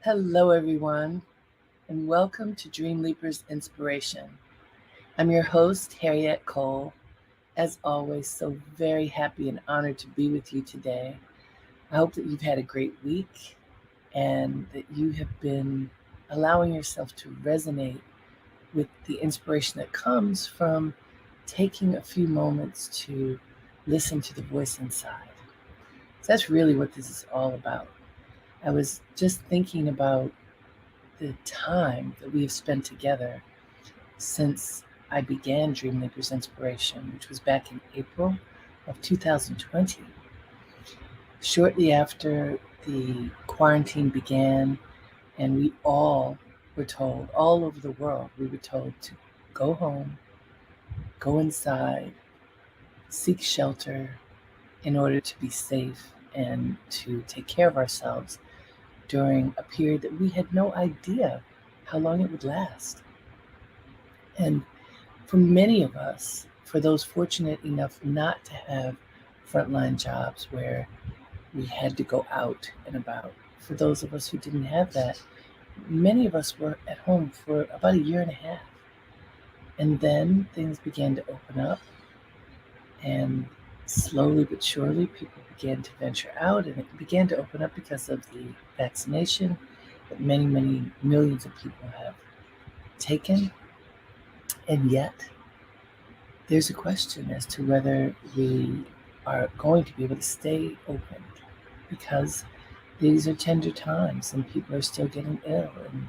Hello, everyone, and welcome to Dreamleapers Inspiration. I'm your host, Harriet Cole. As always, so very happy and honored to be with you today. I hope that you've had a great week and that you have been allowing yourself to resonate with the inspiration that comes from taking a few moments to listen to the voice inside. So that's really what this is all about. I was just thinking about the time that we have spent together since I began Dreamleapers Inspiration, which was back in April of 2020. Shortly after the quarantine began, and we all were told, all over the world, we were told to go home, go inside, seek shelter in order to be safe and to take care of ourselves during a period that we had no idea how long it would last. And for many of us, for those fortunate enough not to have frontline jobs where we had to go out and about, for those of us who didn't have that, many of us were at home for about a year and a half. And then things began to open up, and slowly but surely, people began to venture out, and it began to open up because of the vaccination that many, many millions of people have taken. And yet, there's a question as to whether we are going to be able to stay open because these are tender times and people are still getting ill. And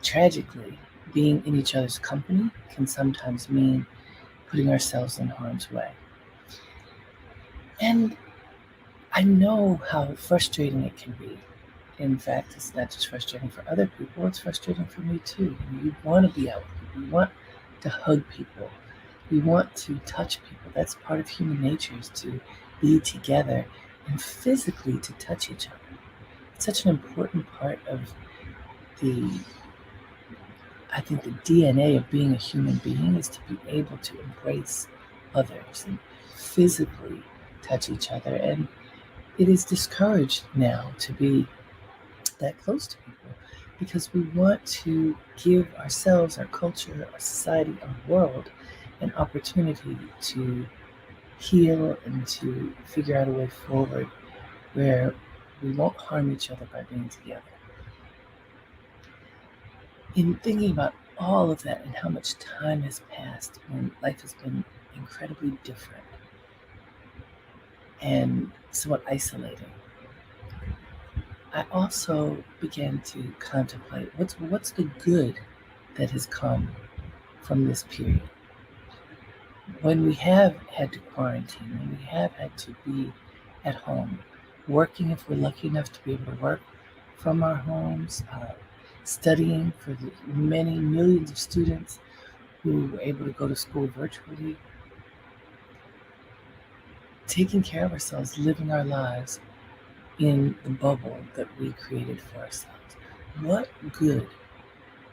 tragically, being in each other's company can sometimes mean putting ourselves in harm's way. And I know how frustrating it can be. In fact, it's not just frustrating for other people, it's frustrating for me too. You want to be out with people, you want to hug people, you want to touch people. That's part of human nature, is to be together and physically to touch each other. It's such an important part of the, I think, the DNA of being a human being is to be able to embrace others and physically touch each other. And it is discouraged now to be that close to people because we want to give ourselves, our culture, our society, our world an opportunity to heal and to figure out a way forward where we won't harm each other by being together. In thinking about all of that and how much time has passed when life has been incredibly different and somewhat isolating, I also began to contemplate what's the good that has come from this period. When we have had to quarantine, when we have had to be at home, working if we're lucky enough to be able to work from our homes, studying for the many millions of students who were able to go to school virtually, taking care of ourselves, living our lives in the bubble that we created for ourselves. What good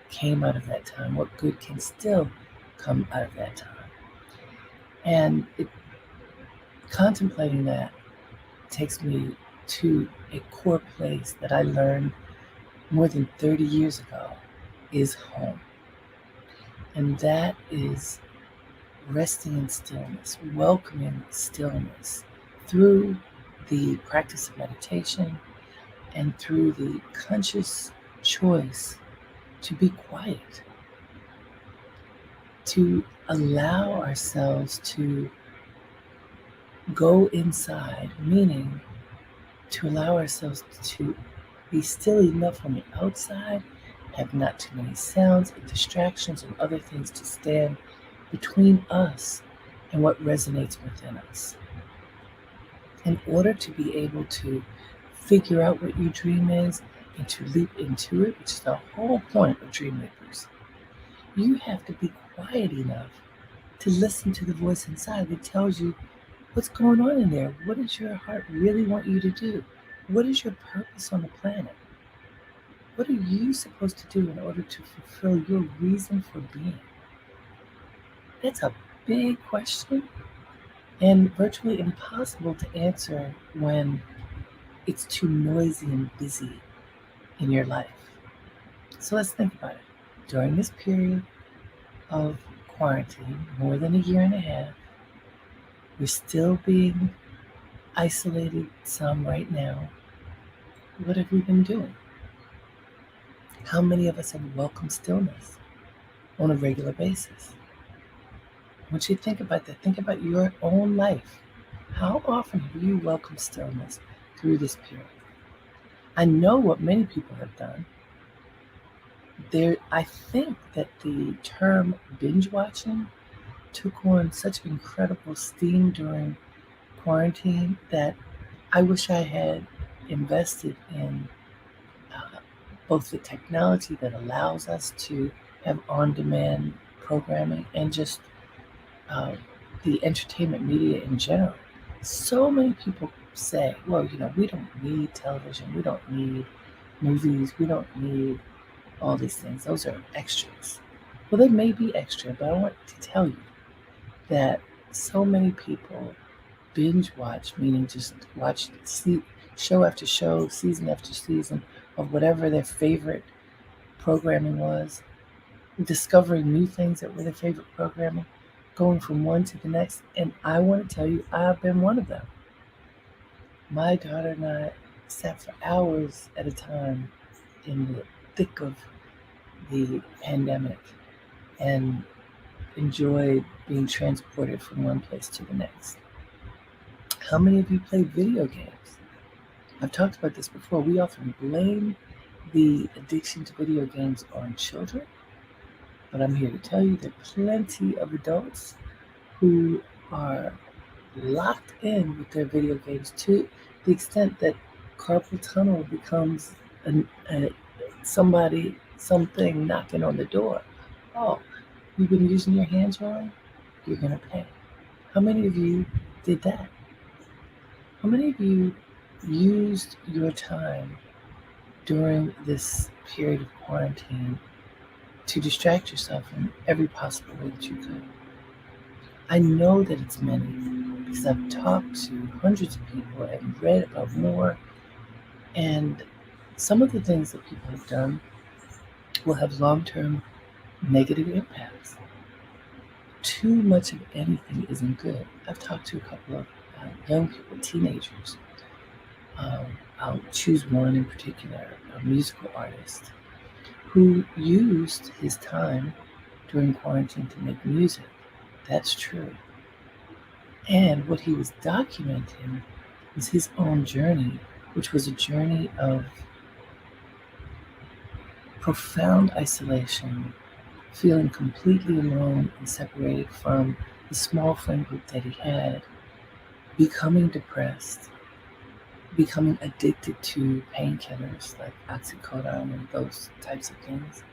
came out of that time? What good can still come out of that time? And contemplating that takes me to a core place that I learned more than 30 years ago is home. And that is resting in stillness, welcoming stillness through the practice of meditation and through the conscious choice to be quiet, to allow ourselves to go inside, meaning to allow ourselves to be still enough on the outside, have not too many sounds and distractions and other things to stand between us and what resonates within us. In order to be able to figure out what your dream is and to leap into it, which is the whole point of Dreamleapers, you have to be quiet enough to listen to the voice inside that tells you what's going on in there. What does your heart really want you to do? What is your purpose on the planet? What are you supposed to do in order to fulfill your reason for being? That's a big question and virtually impossible to answer when it's too noisy and busy in your life. So let's think about it. During this period of quarantine, more than a year and a half, we're still being isolated some right now. What have we been doing? How many of us have welcomed stillness on a regular basis? I want you to think about that. Think about your own life. How often have you welcomed stillness through this period? I know what many people have done. I think that the term binge watching took on such incredible steam during quarantine that I wish I had invested in both the technology that allows us to have on-demand programming and just the entertainment media in general. So many people say, well, we don't need television, we don't need movies, we don't need all these things. Those are extras. Well, they may be extra, but I want to tell you that so many people binge watch, meaning just watch show after show, season after season of whatever their favorite programming was, discovering new things that were their favorite programming, going from one to the next. And I want to tell you, I've been one of them. My daughter and I sat for hours at a time in the thick of the pandemic and enjoyed being transported from one place to the next. How many of you play video games? I've talked about this before. We often blame the addiction to video games on children, but I'm here to tell you that plenty of adults who are locked in with their video games to the extent that carpal tunnel becomes something knocking on the door. Oh, you've been using your hands wrong? You're going to pay. How many of you did that? How many of you used your time during this period of quarantine to distract yourself in every possible way that you could? I know that it's many because I've talked to hundreds of people and read about more. And some of the things that people have done will have long-term negative impacts. Too much of anything isn't good. I've talked to a couple of young people, teenagers. I'll choose one in particular, a musical artist, who used his time during quarantine to make music. That's true. And what he was documenting was his own journey, which was a journey of profound isolation, feeling completely alone and separated from the small friend group that he had, becoming depressed, becoming addicted to painkillers like oxycodone and those types of things.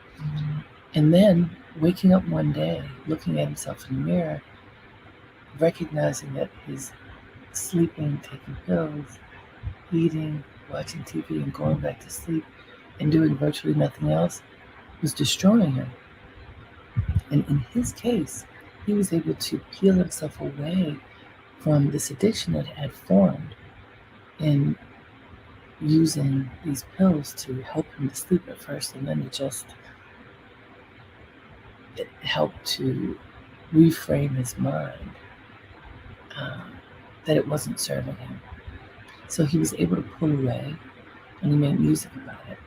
And then waking up one day, looking at himself in the mirror, recognizing that his sleeping, taking pills, eating, watching TV, and going back to sleep and doing virtually nothing else was destroying him. And in his case, he was able to peel himself away from this addiction that had formed in using these pills to help him to sleep at first, and then it helped to reframe his mind that it wasn't serving him. So he was able to pull away, and he made music about it.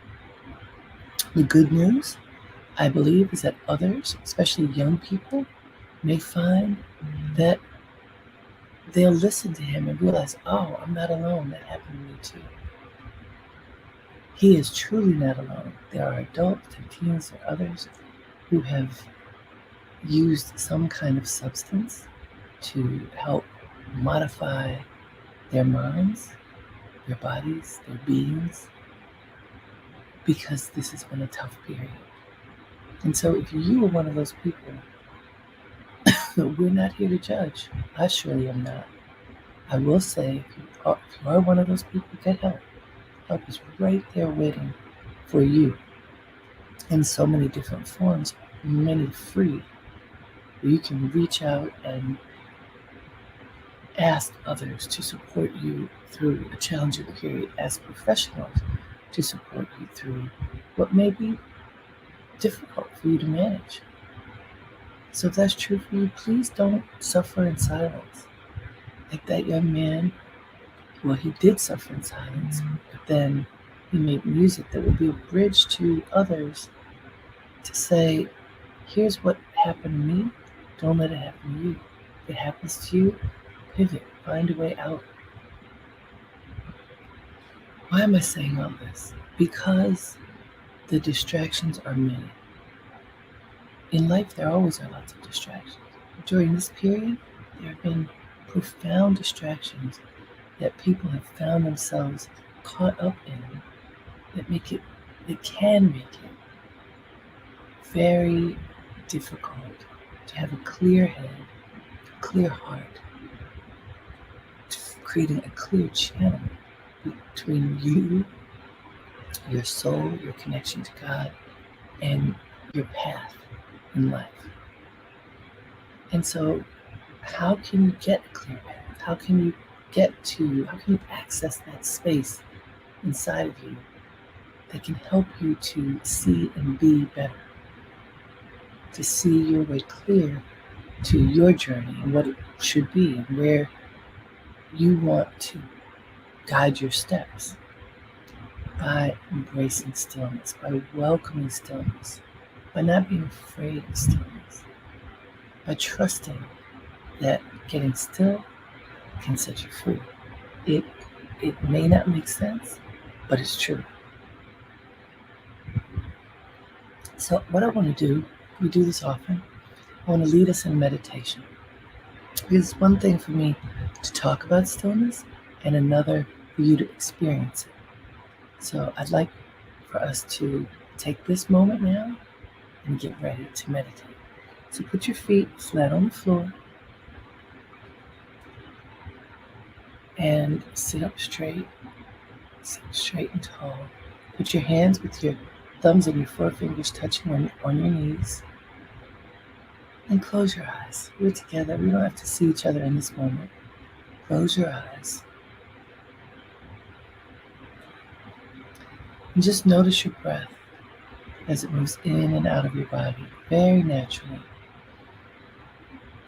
The good news, I believe, is that others, especially young people, may find that they'll listen to him and realize, oh, I'm not alone. That happened to me too. He is truly not alone. There are adults and teens or others who have used some kind of substance to help modify their minds, their bodies, their beings, because this has been a tough period. And so if you are one of those people, we're not here to judge. I surely am not. I will say, if you are one of those people, get help. Help is right there waiting for you in so many different forms, many free, where you can reach out and ask others to support you through a challenging period as professionals to support you through what may be difficult for you to manage. So if that's true for you, please don't suffer in silence. Like that young man, well, he did suffer in silence, but then he made music that would be a bridge to others to say, here's what happened to me, don't let it happen to you. If it happens to you, pivot, find a way out. Why am I saying all this? Because the distractions are many. In life, there always are lots of distractions. During this period, there have been profound distractions that people have found themselves caught up in that can make it very difficult to have a clear head, a clear heart, creating a clear channel between you, your soul, your connection to God, and your path in life. And so, how can you get a clear path? How can you access that space inside of you that can help you to see and be better? To see your way clear to your journey and what it should be and where you want to guide your steps by embracing stillness, by welcoming stillness, by not being afraid of stillness, by trusting that getting still can set you free. It may not make sense, but it's true. So what I want to do, we do this often, I want to lead us in meditation. Because it's one thing for me to talk about stillness and another for you to experience it. So I'd like for us to take this moment now and get ready to meditate. So put your feet flat on the floor and sit up straight and tall. Put your hands with your thumbs and your forefingers touching on your knees. And close your eyes. We're together. We don't have to see each other in this moment. Close your eyes. And just notice your breath as it moves in and out of your body very naturally.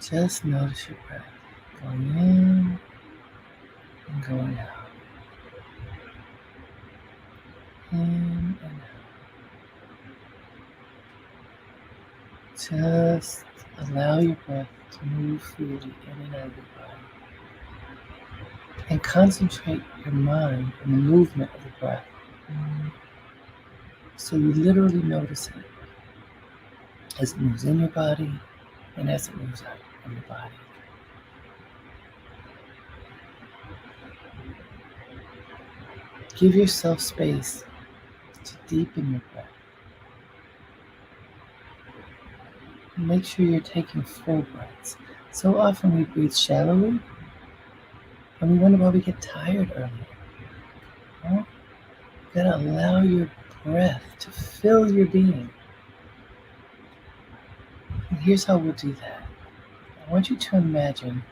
Just notice your breath going in and going out. In and out. Just allow your breath to move freely in and out of your body. And concentrate your mind on the movement of the breath. So you literally notice it as it moves in your body and as it moves out of your body. Give yourself space to deepen your breath. Make sure you're taking full breaths. So often we breathe shallowly and we wonder why we get tired earlier. Well, you gotta allow your breath to fill your being. And here's how we'll do that. I want you to imagine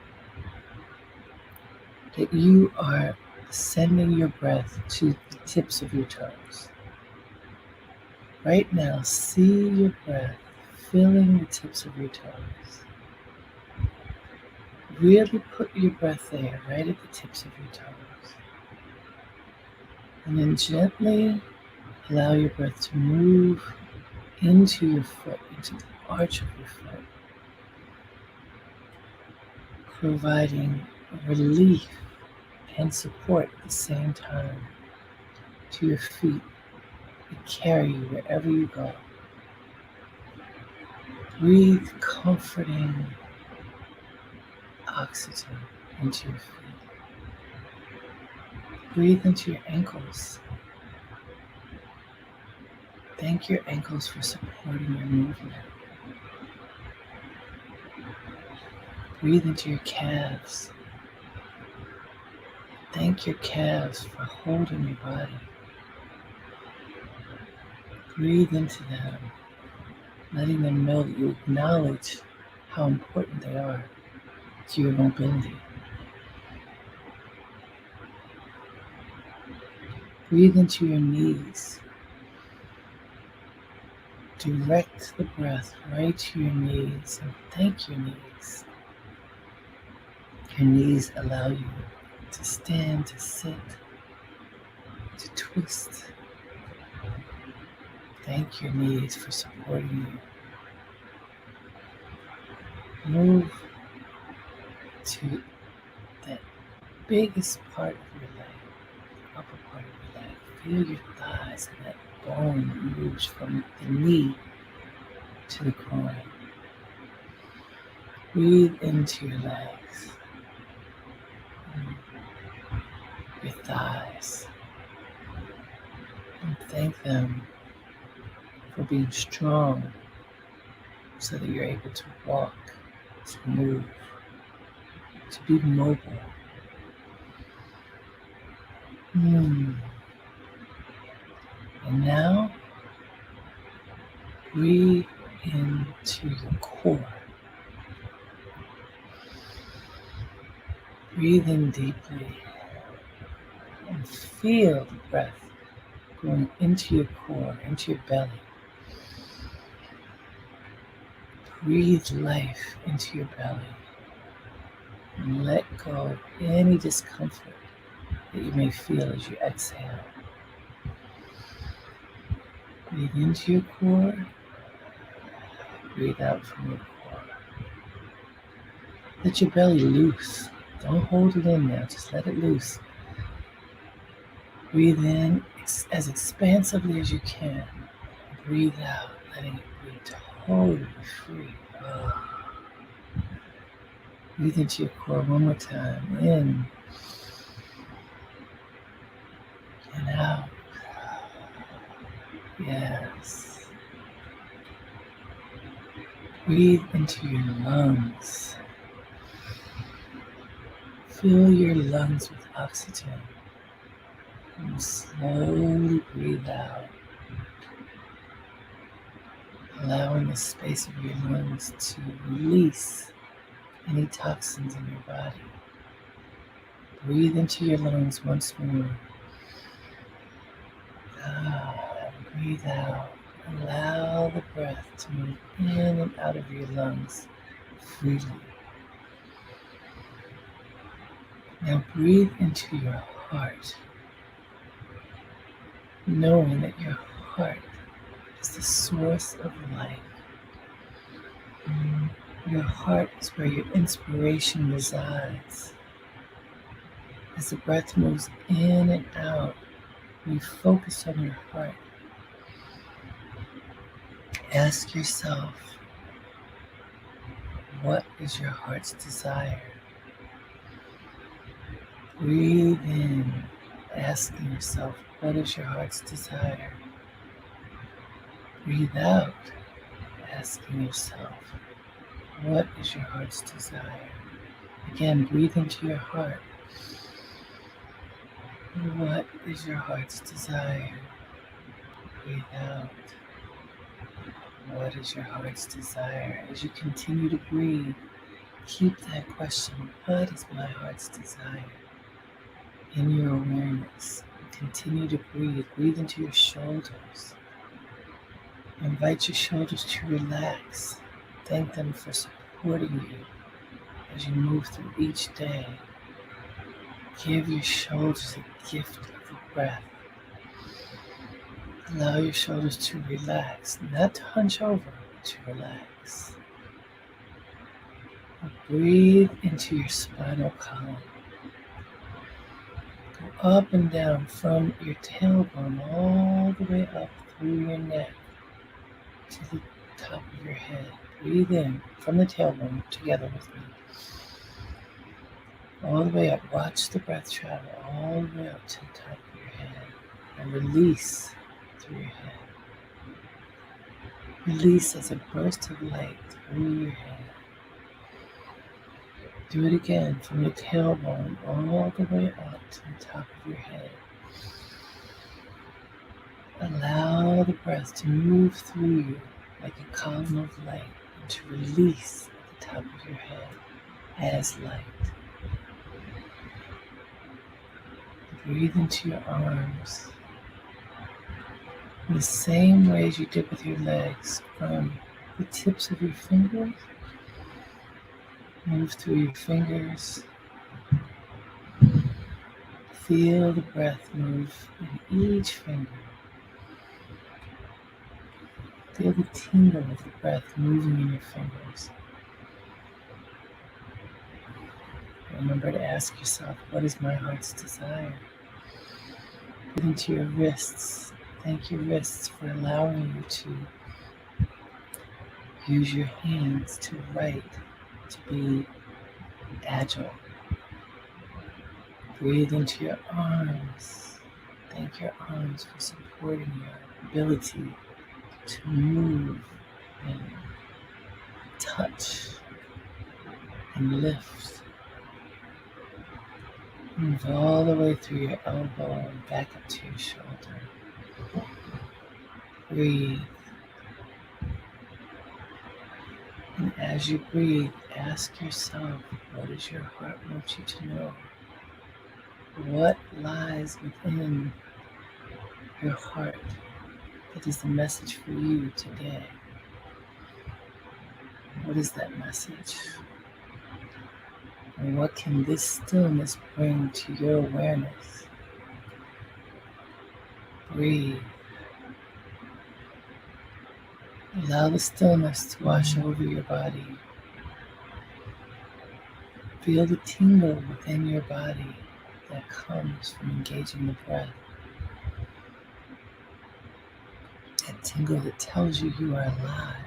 that you are sending your breath to the tips of your toes. Right now, see your breath filling the tips of your toes. Really put your breath there, right at the tips of your toes. And then gently allow your breath to move into your foot, into the arch of your foot, providing relief and support at the same time to your feet that carry you wherever you go. Breathe comforting oxygen into your feet. Breathe into your ankles. Thank your ankles for supporting your movement. Breathe into your calves. Thank your calves for holding your body. Breathe into them, letting them know that you acknowledge how important they are to your mobility. Breathe into your knees. Direct the breath right to your knees and thank your knees. Your knees allow you to stand, to sit, to twist. Thank your knees for supporting you. Move to that biggest part of your leg, the upper part of your leg. Feel your thighs and that bone moves from the knee to the groin. Breathe into your legs, your thighs, and thank them for being strong so that you're able to walk, to move, to be mobile. And now, breathe into your core. Breathe in deeply and feel the breath going into your core, into your belly. Breathe life into your belly and let go of any discomfort that you may feel as you exhale. Breathe into your core, breathe out from your core. Let your belly loose. Don't hold it in now, just let it loose. Breathe in as expansively as you can. Breathe out, letting it be totally free. Breathe into your core one more time. In and out. Yes. Breathe into your lungs. Fill your lungs with oxygen. And slowly breathe out, allowing the space of your lungs to release any toxins in your body. Breathe into your lungs once more. Breathe out. Allow the breath to move in and out of your lungs freely. Now breathe into your heart, knowing that your heart is the source of life. Your heart is where your inspiration resides. As the breath moves in and out, you focus on your heart. Ask yourself, what is your heart's desire? Breathe in, asking yourself, what is your heart's desire? Breathe out, asking yourself, what is your heart's desire? Again, breathe into your heart. What is your heart's desire? Breathe out. What is your heart's desire? As you continue to breathe, keep that question, what is my heart's desire? In your awareness, continue to breathe. Breathe into your shoulders. Invite your shoulders to relax. Thank them for supporting you as you move through each day. Give your shoulders a gift of the breath. Allow your shoulders to relax, not to hunch over, but to relax. Breathe into your spinal column. Go up and down from your tailbone all the way up through your neck to the top of your head. Breathe in from the tailbone together with me. All the way up. Watch the breath travel all the way up to the top of your head. And release through your head. Release as a burst of light through your head. Do it again from your tailbone all the way up to the top of your head. Allow the breath to move through you like a column of light and to release at the top of your head as light. Breathe into your arms. In the same way as you did with your legs, from the tips of your fingers, move through your fingers. Feel the breath move in each finger. Feel the tingle of the breath moving in your fingers. Remember to ask yourself, what is my heart's desire? Get into your wrists. Thank your wrists for allowing you to use your hands to write, to be agile. Breathe into your arms. Thank your arms for supporting your ability to move and touch and lift. Move all the way through your elbow and back up to your shoulder. Breathe. And as you breathe, ask yourself, what does your heart want you to know? What lies within your heart that is the message for you today? What is that message? And what can this stillness bring to your awareness? Breathe. Allow the stillness to wash over your body. Feel the tingle within your body that comes from engaging the breath. That tingle that tells you you are alive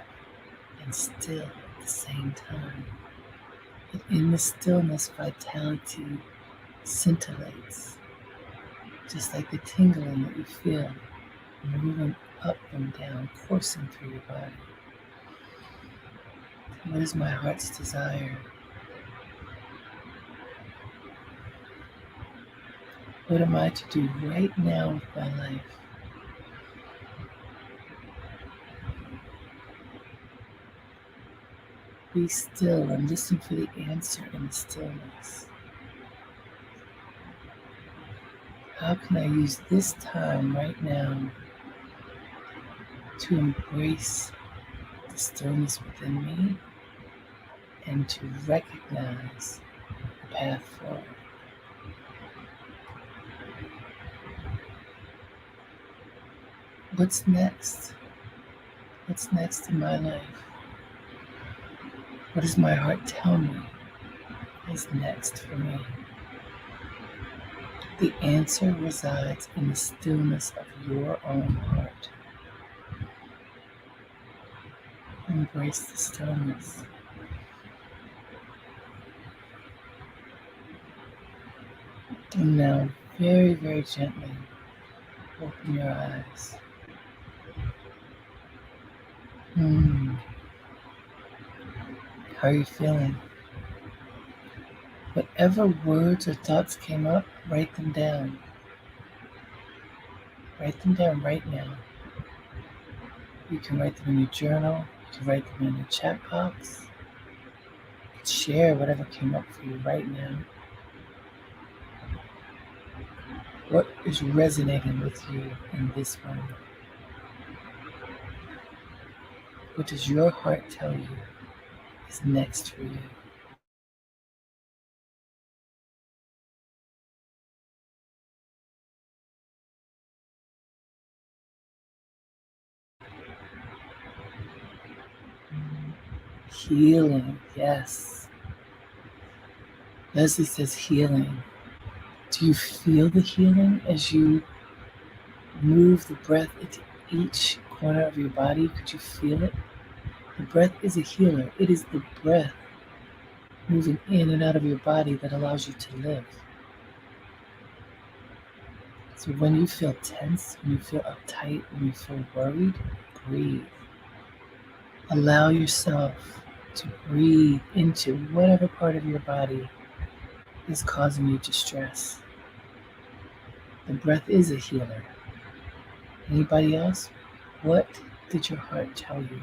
and still at the same time. And in the stillness, vitality scintillates, just like the tingling that you feel moving up and down, coursing through your body. What is my heart's desire? What am I to do right now with my life? Be still and listen for the answer in the stillness. How can I use this time right now to embrace the stillness within me and to recognize the path forward? What's next? What's next in my life? What does my heart tell me is next for me? The answer resides in the stillness of your own heart. Embrace the stillness. And now, very, very gently, open your eyes. How are you feeling? Whatever words or thoughts came up, write them down. Write them down right now. You can write them in your journal. You can write them in your chat box. You can share whatever came up for you right now. What is resonating with you in this moment? What does your heart tell you is next for you? Healing, yes. Leslie says healing. Do you feel the healing as you move the breath into each corner of your body? Could you feel it? The breath is a healer. It is the breath moving in and out of your body that allows you to live. So when you feel tense, when you feel uptight, when you feel worried, breathe. Allow yourself to breathe into whatever part of your body is causing you distress. The breath is a healer. Anybody else? What did your heart tell you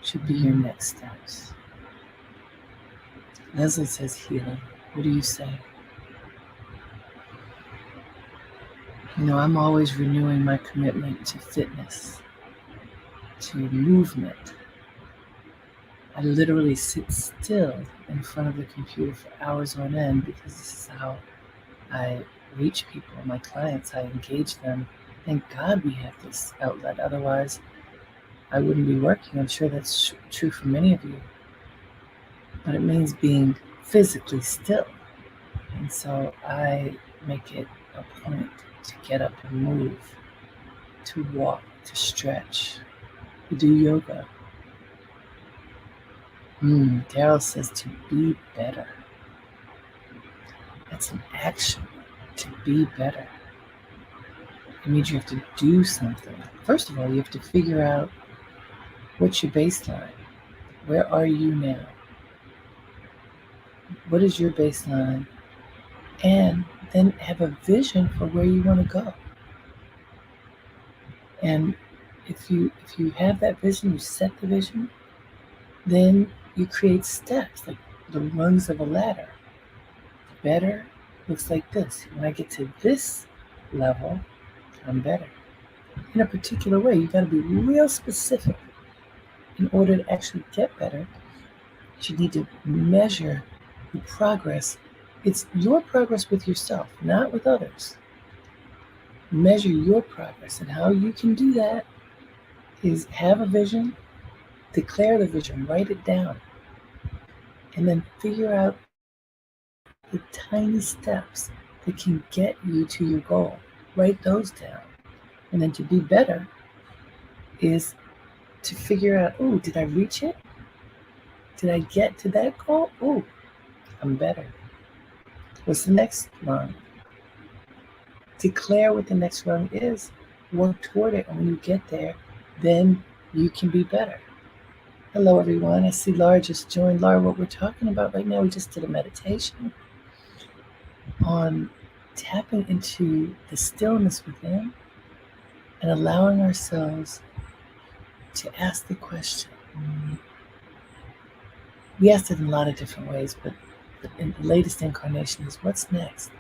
should be your next steps? Leslie says healing. What do you say? I'm always renewing my commitment to fitness, to movement. I literally sit still in front of the computer for hours on end because this is how I reach people, my clients. I engage them. Thank God we have this outlet. Otherwise, I wouldn't be working. I'm sure that's true for many of you. But it means being physically still. And so I make it a point to get up and move, to walk, to stretch, to do yoga. Daryl says to be better. That's an action. To be better. It means you have to do something. First of all, you have to figure out what's your baseline. Where are you now? What is your baseline? And then have a vision for where you want to go. And if you have that vision, you set the vision, then you create steps like the rungs of a ladder. Better looks like this. When I get to this level, I'm better. In a particular way, you got to be real specific. In order to actually get better, you need to measure the progress. It's your progress with yourself, not with others. Measure your progress, and how you can do that is have a vision, declare the vision, write it down, and then figure out the tiny steps that can get you to your goal. Write those down. And then to be better is to figure out, oh, did I reach it? Did I get to that goal? Oh, I'm better. What's the next rung? Declare what the next rung is. Work toward it. And when you get there, then you can be better. Hello, everyone. I see Laura just joined. Laura, what we're talking about right now, we just did a meditation on tapping into the stillness within and allowing ourselves to ask the question. We asked it in a lot of different ways, but in the latest incarnation is, what's next?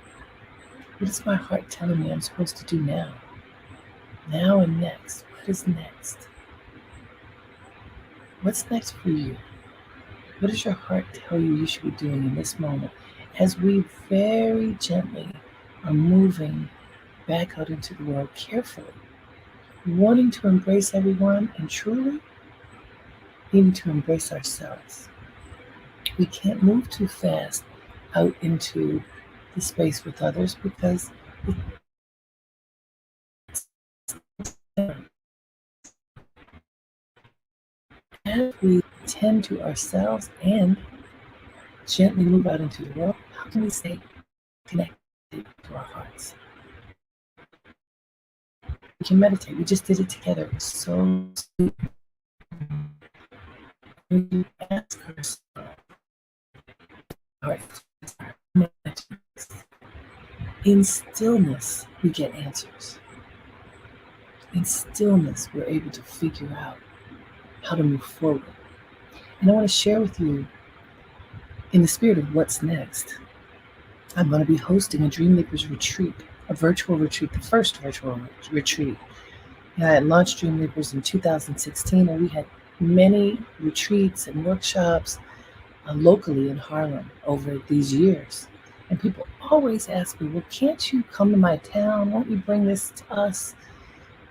What is my heart telling me I'm supposed to do now? Now and next. What is next? What's next for you? What does your heart tell you should be doing in this moment as we very gently are moving back out into the world carefully, wanting to embrace everyone and truly even to embrace ourselves? We can't move too fast out into the space with others because as we tend to ourselves and gently move out into the world, how can we stay connected to our hearts? We can meditate. We just did it together. It was so sweet. We ask ourselves, all right, in stillness, we get answers. In stillness, we're able to figure out how to move forward. And I want to share with you, in the spirit of what's next, I'm going to be hosting a Dreamleapers retreat, a virtual retreat, the first virtual retreat. I had launched Dreamleapers in 2016, and we had many retreats and workshops locally in Harlem over these years. And people always ask me, well, can't you come to my town? Won't you bring this to us?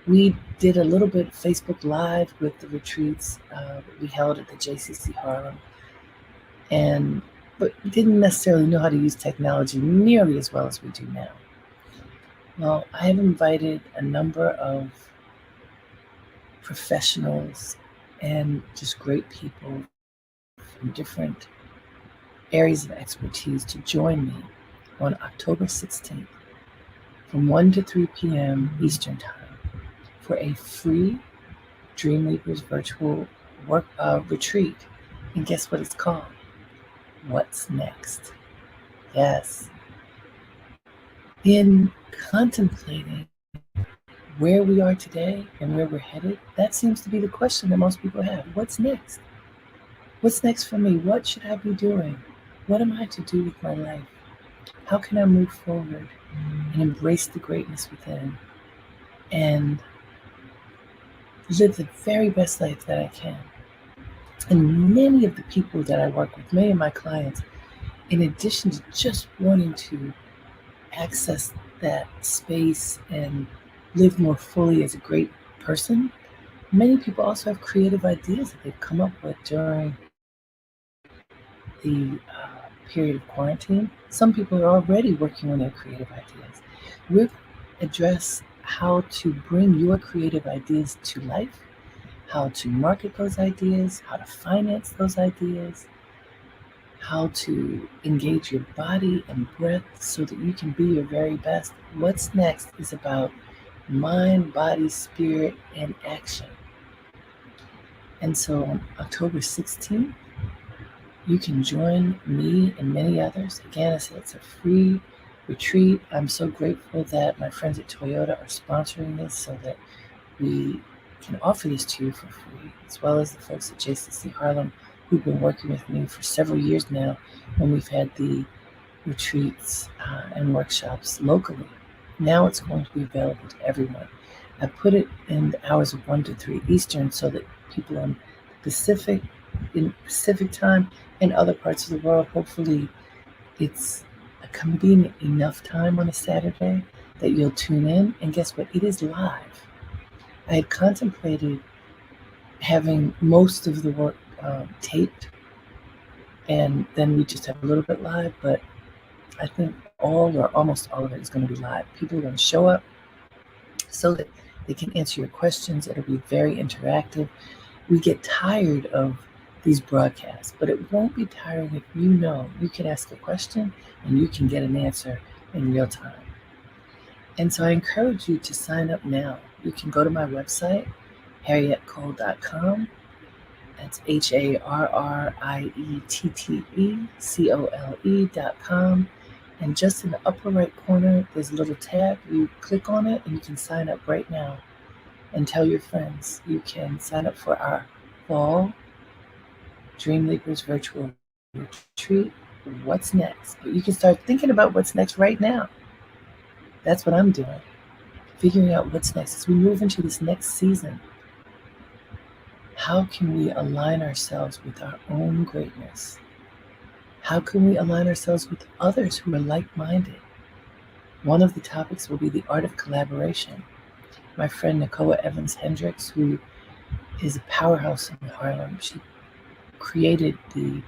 We did a little bit of Facebook Live with the retreats that we held at the JCC Harlem, but didn't necessarily know how to use technology nearly as well as we do now. Well, I have invited a number of professionals and just great people from different areas of expertise to join me on October 16th from 1 to 3 p.m. Eastern Time for a free Dreamleapers virtual retreat. And guess what it's called? What's next? Yes. In contemplating where we are today and where we're headed, that seems to be the question that most people have. What's next? What's next for me? What should I be doing? What am I to do with my life? How can I move forward and embrace the greatness within and live the very best life that I can? And many of the people that I work with, many of my clients, in addition to just wanting to access that space and live more fully as a great person, many people also have creative ideas that they've come up with during the period of quarantine. Some people are already working on their creative ideas. We'll address how to bring your creative ideas to life, how to market those ideas, how to finance those ideas, how to engage your body and breath so that you can be your very best. What's next is about mind, body, spirit, and action. And so on October 16th, you can join me and many others. Again, I said it's a free retreat. I'm so grateful that my friends at Toyota are sponsoring this so that we can offer this to you for free, as well as the folks at JCC Harlem who've been working with me for several years now when we've had the retreats and workshops locally. Now it's going to be available to everyone. I put it in the hours of 1 to 3 Eastern so that people in Pacific time and other parts of the world, hopefully it's a convenient enough time on a Saturday that you'll tune in. And guess what? It is live. I had contemplated having most of the work taped and then we just have a little bit live, but I think all or almost all of it is going to be live. People are going to show up so that they can answer your questions. It'll be very interactive. We get tired of these broadcasts, but it won't be tiring if you know you can ask a question and you can get an answer in real time. And so I encourage you to sign up now. You can go to my website, harrietcole.com. That's HARRIETTECOLE.com. And just in the upper right corner, there's a little tab. You click on it and you can sign up right now and tell your friends. You can sign up for our fall Dreamleapers virtual retreat. What's next? But you can start thinking about what's next right now. That's what I'm doing. Figuring out what's next. As we move into this next season, how can we align ourselves with our own greatness? How can we align ourselves with others who are like-minded? One of the topics will be the art of collaboration. My friend Nicoa Evans Hendricks, who is a powerhouse in Harlem, she created the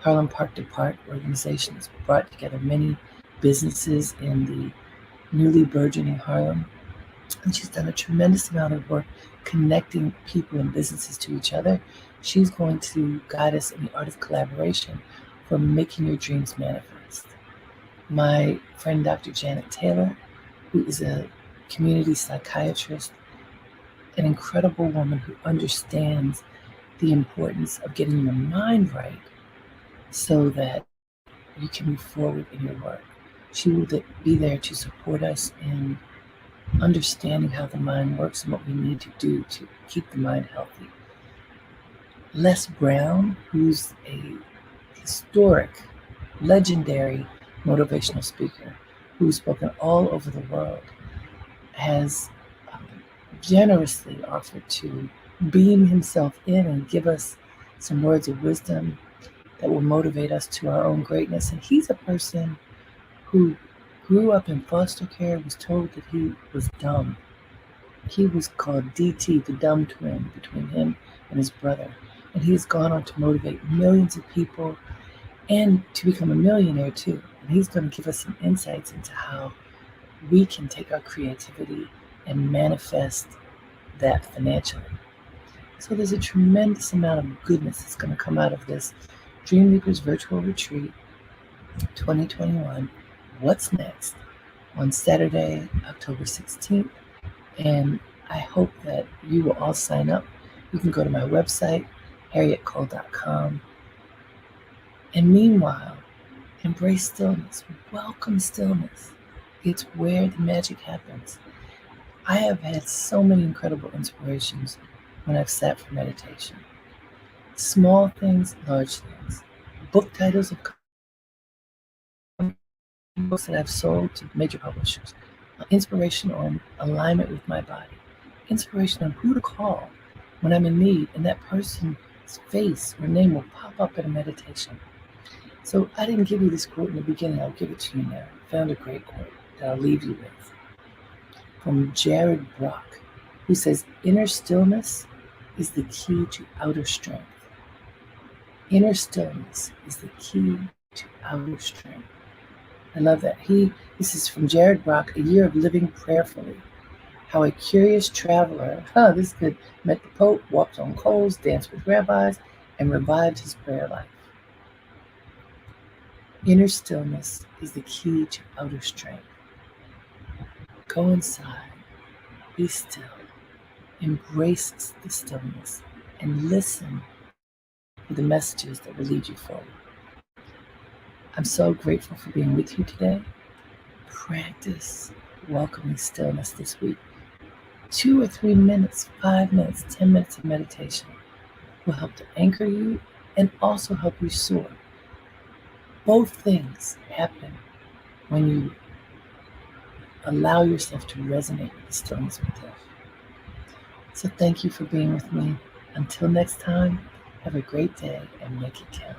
Harlem Park to Park organization that's brought together many businesses in the newly burgeoning Harlem. And she's done a tremendous amount of work connecting people and businesses to each other. She's going to guide us in the art of collaboration for making your dreams manifest. My friend Dr. Janet Taylor, who is a community psychiatrist, an incredible woman who understands the importance of getting your mind right so that you can move forward in your work. She will be there to support us in understanding how the mind works and what we need to do to keep the mind healthy. Les Brown, who's a historic, legendary motivational speaker who's spoken all over the world, has generously offered to beam himself in and give us some words of wisdom that will motivate us to our own greatness. And he's a person who grew up in foster care, was told that he was dumb. He was called DT, the dumb twin, between him and his brother. And he has gone on to motivate millions of people and to become a millionaire too. And he's going to give us some insights into how we can take our creativity and manifest that financially. So there's a tremendous amount of goodness that's going to come out of this Dreamleapers Virtual Retreat 2021. What's next? On Saturday, October 16th. And I hope that you will all sign up. You can go to my website, harrietcole.com. And meanwhile, embrace stillness. Welcome stillness. It's where the magic happens. I have had so many incredible inspirations when I've sat for meditation. Small things, large things. Book titles have come books that I've sold to major publishers, inspiration on alignment with my body, inspiration on who to call when I'm in need, and that person's face or name will pop up in a meditation. So I didn't give you this quote in the beginning. I'll give it to you now. I found a great quote that I'll leave you with from Jared Brock, who says, "Inner stillness is the key to outer strength." Inner stillness is the key to outer strength. I love that. This is from Jared Brock, A Year of Living Prayerfully. How a curious traveler, this is good, met the Pope, walked on coals, danced with rabbis, and revived his prayer life. Inner stillness is the key to outer strength. Go inside, be still, embrace the stillness, and listen for the messages that will lead you forward. I'm so grateful for being with you today. Practice welcoming stillness this week. 2 or 3 minutes, 5 minutes, 10 minutes of meditation will help to anchor you and also help you soar. Both things happen when you allow yourself to resonate with the stillness within. So thank you for being with me. Until next time, have a great day and make it count.